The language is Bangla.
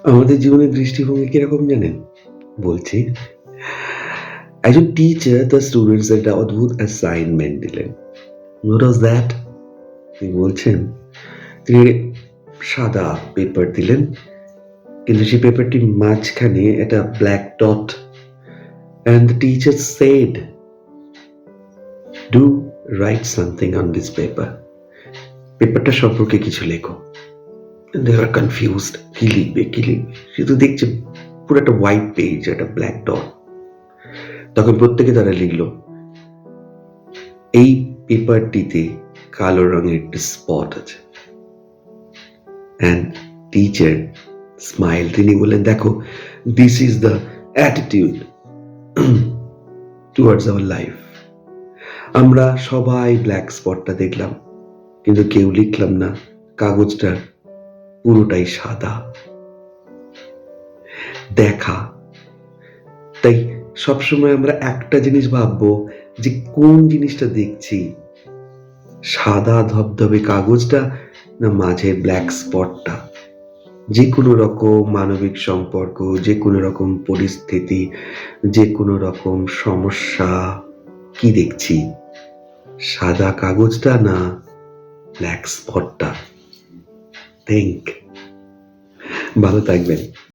আমাদের জীবনের দৃষ্টিভঙ্গি কিরকম জানেন? বলছি, একজন টিচার তার স্টুডেন্টস একটা অদ্ভুত অ্যাসাইনমেন্ট দিলেন। What was that? তিনি বলছেন, তিনি সাদা পেপার দিলেন, কিন্তু সেই পেপারটির মাঝখানে একটা black dot, and the teacher said, do right something on this paper. পেপারটা সম্পর্কে কিছু লেখো। দে আর কনফিউজড, কি লিখবে কি লিখবে, শুধু দেখছে পুরো একটা হোয়াইট পেজ, একটা ব্ল্যাক ডট। তখন প্রত্যেকে তারা লিখল, এই পেপারটিতে কালো রঙের একটা স্পট আছে। অ্যান্ড টিচার স্মাইল, তিনি বললেন, দেখো, this is the attitude towards our life. আমরা সবাই ব্ল্যাক স্পটটা দেখলাম, কিন্তু কেউ লিখলাম না কাগজটার পুরোটাই সাদা। দেখা, তাই সবসময় আমরা একটা জিনিস ভাববো যে কোন জিনিসটা দেখছি, সাদা ধবধবে কাগজটা না মাঝে ব্ল্যাক স্পটটা। যে কোনো রকম মানবিক সম্পর্ক, যে কোনো রকম পরিস্থিতি, যে কোনো রকম সমস্যা, কি দেখছি, সাদা কাগজটা না ব্ল্যাক স্পটটা? থিঙ্ক। ভালো থাকবেন।